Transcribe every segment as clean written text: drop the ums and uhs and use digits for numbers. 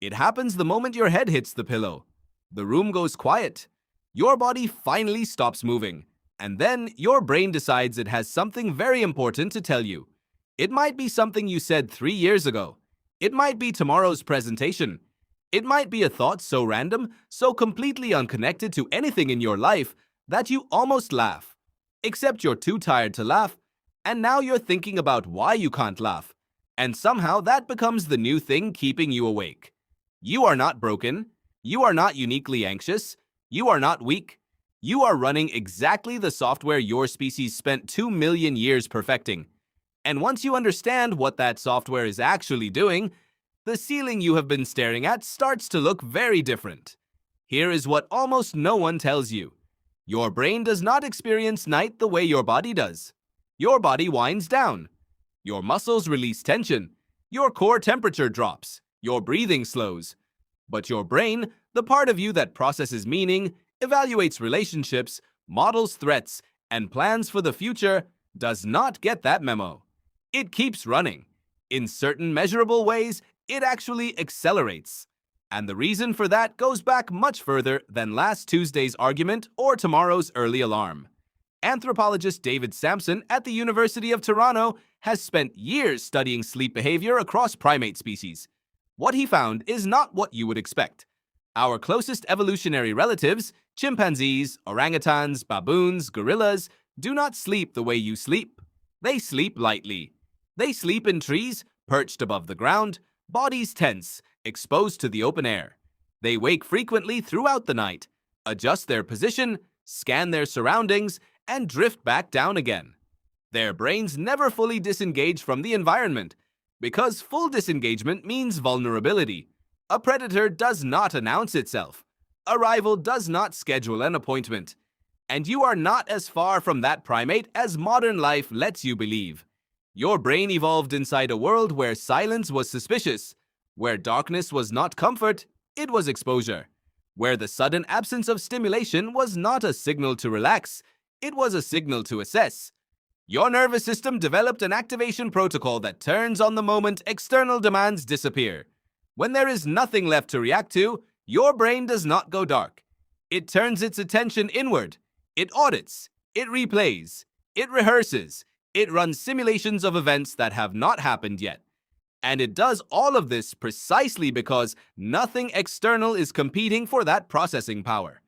It happens the moment your head hits the pillow. The room goes quiet. Your body finally stops moving. And then your brain decides it has something very important to tell you. It might be something you said 3 years ago. It might be tomorrow's presentation. It might be a thought so random, so completely unconnected to anything in your life that you almost laugh. Except you're too tired to laugh, and now you're thinking about why you can't laugh. And somehow that becomes the new thing keeping you awake. You are not broken. You are not uniquely anxious. You are not weak. You are running exactly the software your species spent 2 million years perfecting. And once you understand what that software is actually doing, the ceiling you have been staring at starts to look very different. Here is what almost no one tells you. Your brain does not experience night the way your body does. Your body winds down. Your muscles release tension. Your core temperature drops. Your breathing slows. But your brain, the part of you that processes meaning, evaluates relationships, models threats, and plans for the future, does not get that memo. It keeps running. In certain measurable ways, it actually accelerates. And the reason for that goes back much further than last Tuesday's argument or tomorrow's early alarm. Anthropologist David Sampson at the University of Toronto has spent years studying sleep behavior across primate species. What he found is not what you would expect. Our closest evolutionary relatives, chimpanzees, orangutans, baboons, gorillas, do not sleep the way you sleep. They sleep lightly. They sleep in trees, perched above the ground, bodies tense, exposed to the open air. They wake frequently throughout the night, adjust their position, scan their surroundings, and drift back down again. Their brains never fully disengage from the environment, because full disengagement means vulnerability. A predator does not announce itself. A rival does not schedule an appointment. And you are not as far from that primate as modern life lets you believe. Your brain evolved inside a world where silence was suspicious, where darkness was not comfort, it was exposure, where the sudden absence of stimulation was not a signal to relax, it was a signal to assess. Your nervous system developed an activation protocol that turns on the moment external demands disappear. When there is nothing left to react to, your brain does not go dark. It turns its attention inward. It audits. It replays. It rehearses. It runs simulations of events that have not happened yet. And it does all of this precisely because nothing external is competing for that processing power.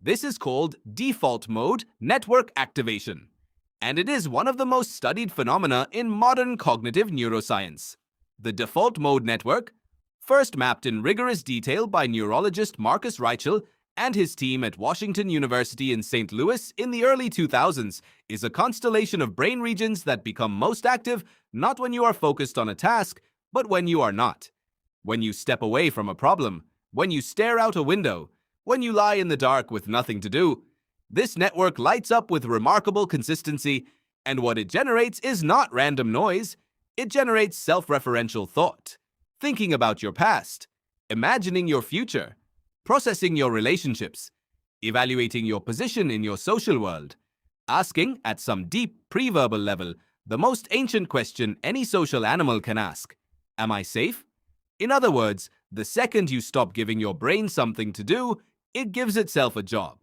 This is called default mode network activation. And it is one of the most studied phenomena in modern cognitive neuroscience. The default mode network, first mapped in rigorous detail by neurologist Marcus Reichel and his team at Washington University in St. Louis in the early 2000s, is a constellation of brain regions that become most active not when you are focused on a task, but when you are not. When you step away from a problem, when you stare out a window, when you lie in the dark with nothing to do. This network lights up with remarkable consistency, and what it generates is not random noise. It generates self-referential thought, thinking about your past, imagining your future, processing your relationships, evaluating your position in your social world, asking, at some deep pre-verbal level, the most ancient question any social animal can ask: am I safe? In other words, the second you stop giving your brain something to do, it gives itself a job.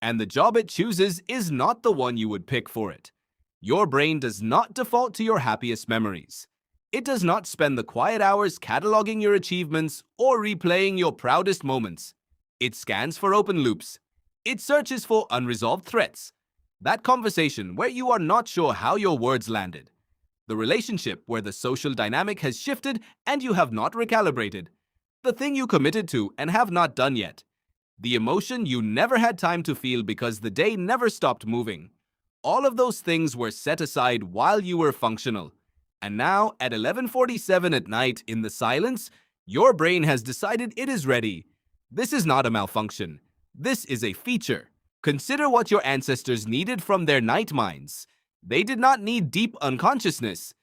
And the job it chooses is not the one you would pick for it. Your brain does not default to your happiest memories. It does not spend the quiet hours cataloging your achievements or replaying your proudest moments. It scans for open loops. It searches for unresolved threats. That conversation where you are not sure how your words landed. The relationship where the social dynamic has shifted and you have not recalibrated. The thing you committed to and have not done yet. The emotion you never had time to feel because the day never stopped moving. All of those things were set aside while you were functional. And now, at 11:47 at night in the silence, your brain has decided it is ready. This is not a malfunction. This is a feature. Consider what your ancestors needed from their night minds. They did not need deep unconsciousness.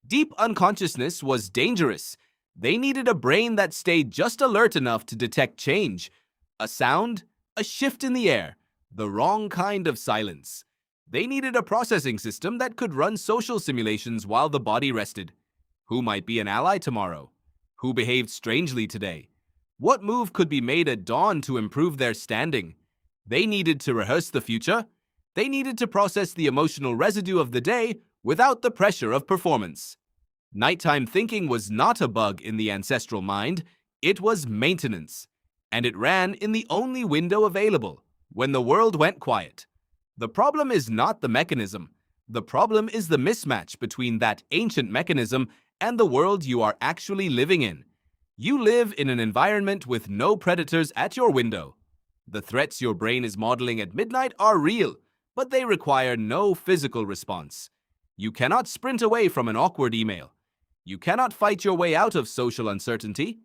Deep unconsciousness was dangerous. They needed a brain that stayed just alert enough to detect change. A sound, a shift in the air, the wrong kind of silence. They needed a processing system that could run social simulations while the body rested. Who might be an ally tomorrow? Who behaved strangely today? What move could be made at dawn to improve their standing? They needed to rehearse the future. They needed to process the emotional residue of the day without the pressure of performance. Nighttime thinking was not a bug in the ancestral mind, it was maintenance. And it ran in the only window available, when the world went quiet. The problem is not the mechanism. The problem is the mismatch between that ancient mechanism and the world you are actually living in. You live in an environment with no predators at your window. The threats your brain is modeling at midnight are real, but they require no physical response. You cannot sprint away from an awkward email. You cannot fight your way out of social uncertainty.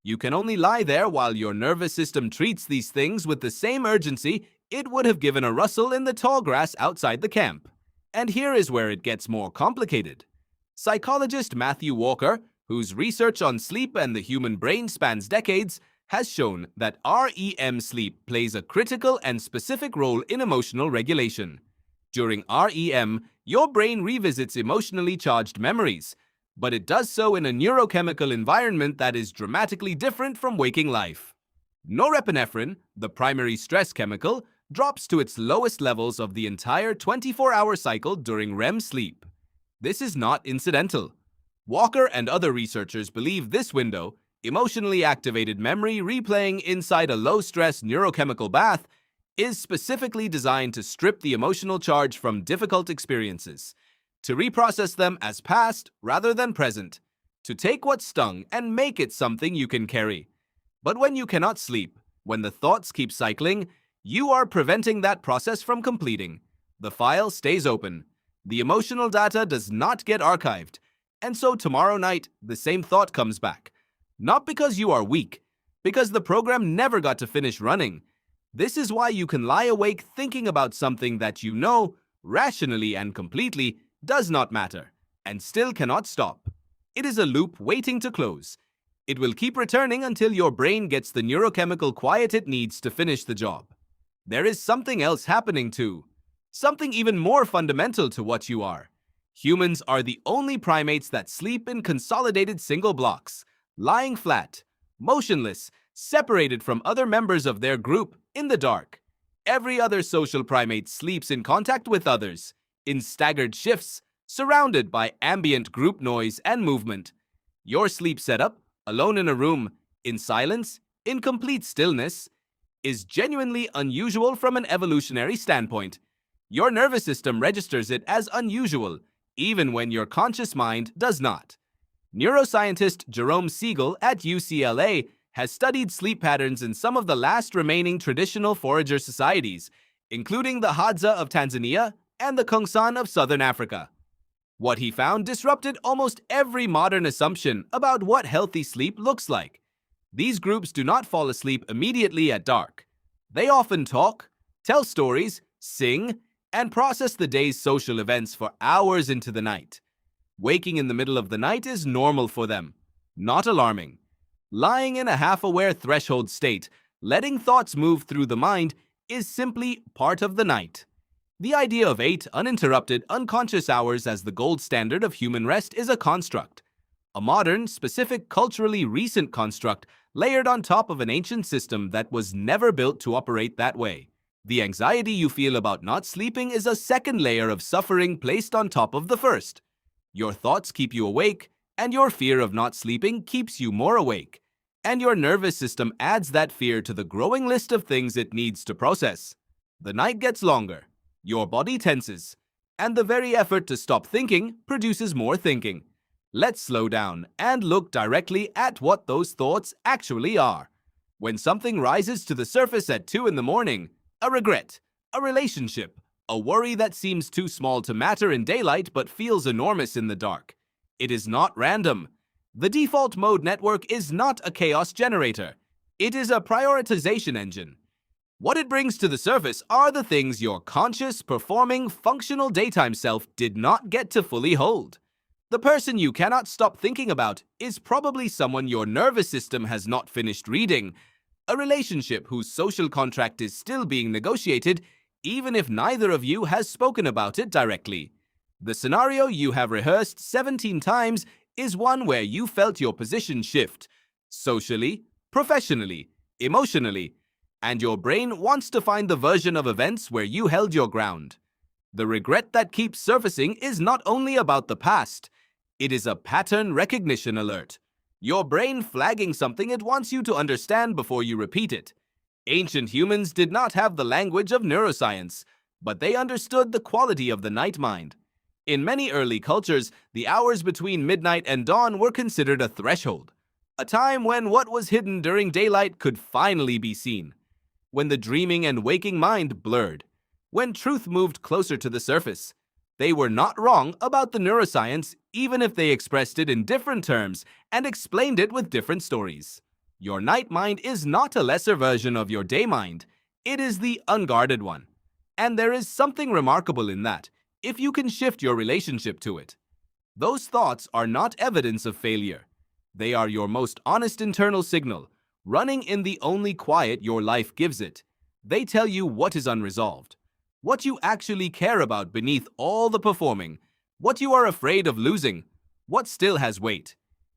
You can only lie there while your nervous system treats these things with the same urgency it would have given a rustle in the tall grass outside the camp. And here is where it gets more complicated. Psychologist Matthew Walker, whose research on sleep and the human brain spans decades, has shown that REM sleep plays a critical and specific role in emotional regulation. During REM, your brain revisits emotionally charged memories, but it does so in a neurochemical environment that is dramatically different from waking life. Norepinephrine, the primary stress chemical, drops to its lowest levels of the entire 24-hour cycle during REM sleep. This is not incidental. Walker and other researchers believe this window, emotionally activated memory replaying inside a low-stress neurochemical bath, is specifically designed to strip the emotional charge from difficult experiences, to reprocess them as past rather than present, to take what stung and make it something you can carry. But when you cannot sleep, when the thoughts keep cycling, you are preventing that process from completing. The file stays open. The emotional data does not get archived. And so tomorrow night, the same thought comes back. Not because you are weak, because the program never got to finish running. This is why you can lie awake thinking about something that you know, rationally and completely, does not matter, and still cannot stop. It is a loop waiting to close. It will keep returning until your brain gets the neurochemical quiet it needs to finish the job. There is something else happening too. Something even more fundamental to what you are. Humans are the only primates that sleep in consolidated single blocks, lying flat, motionless, separated from other members of their group in the dark. Every other social primate sleeps in contact with others, in staggered shifts, surrounded by ambient group noise and movement. Your sleep setup, alone in a room, in silence, in complete stillness, is genuinely unusual from an evolutionary standpoint. Your nervous system registers it as unusual, even when your conscious mind does not. Neuroscientist Jerome Siegel at UCLA has studied sleep patterns in some of the last remaining traditional forager societies, including the Hadza of Tanzania and the Kungsan of Southern Africa. What he found disrupted almost every modern assumption about what healthy sleep looks like. These groups do not fall asleep immediately at dark. They often talk, tell stories, sing, and process the day's social events for hours into the night. Waking in the middle of the night is normal for them, not alarming. Lying in a half-aware threshold state, letting thoughts move through the mind, is simply part of the night. The idea of 8 uninterrupted, unconscious hours as the gold standard of human rest is a construct. A modern, specific, culturally recent construct layered on top of an ancient system that was never built to operate that way. The anxiety you feel about not sleeping is a second layer of suffering placed on top of the first. Your thoughts keep you awake, and your fear of not sleeping keeps you more awake. And your nervous system adds that fear to the growing list of things it needs to process. The night gets longer. Your body tenses, and the very effort to stop thinking produces more thinking. Let's slow down and look directly at what those thoughts actually are. When something rises to the surface at 2 in the morning, a regret, a relationship, a worry that seems too small to matter in daylight but feels enormous in the dark. It is not random. The default mode network is not a chaos generator. It is a prioritization engine. What it brings to the surface are the things your conscious, performing, functional daytime self did not get to fully hold. The person you cannot stop thinking about is probably someone your nervous system has not finished reading, a relationship whose social contract is still being negotiated, even if neither of you has spoken about it directly. The scenario you have rehearsed 17 times is one where you felt your position shift, socially, professionally, emotionally, and your brain wants to find the version of events where you held your ground. The regret that keeps surfacing is not only about the past, it is a pattern recognition alert. Your brain flagging something it wants you to understand before you repeat it. Ancient humans did not have the language of neuroscience, but they understood the quality of the night mind. In many early cultures, the hours between midnight and dawn were considered a threshold, a time when what was hidden during daylight could finally be seen, when the dreaming and waking mind blurred, when truth moved closer to the surface. They were not wrong about the neuroscience, even if they expressed it in different terms and explained it with different stories. Your night mind is not a lesser version of your day mind, it is the unguarded one. And there is something remarkable in that, if you can shift your relationship to it. Those thoughts are not evidence of failure. They are your most honest internal signal, running in the only quiet your life gives it. They tell you what is unresolved, what you actually care about beneath all the performing, what you are afraid of losing, what still has weight.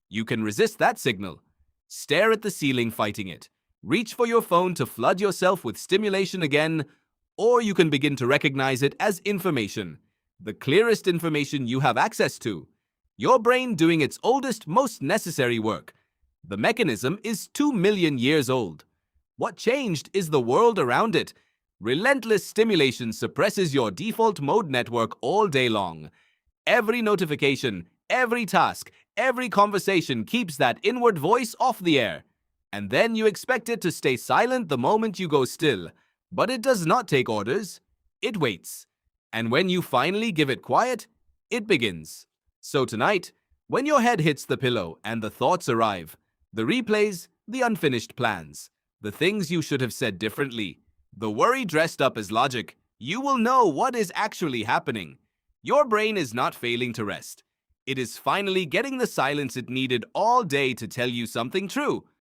You can resist that signal. Stare at the ceiling fighting it. Reach for your phone to flood yourself with stimulation again, or you can begin to recognize it as information, the clearest information you have access to. Your brain doing its oldest, most necessary work. The mechanism is 2 million years old. What changed is the world around it. Relentless stimulation suppresses your default mode network all day long. Every notification, every task, every conversation keeps that inward voice off the air. And then you expect it to stay silent the moment you go still. But it does not take orders. It waits. And when you finally give it quiet, it begins. So tonight, when your head hits the pillow and the thoughts arrive, the replays, the unfinished plans, the things you should have said differently, the worry dressed up as logic, you will know what is actually happening. Your brain is not failing to rest. It is finally getting the silence it needed all day to tell you something true.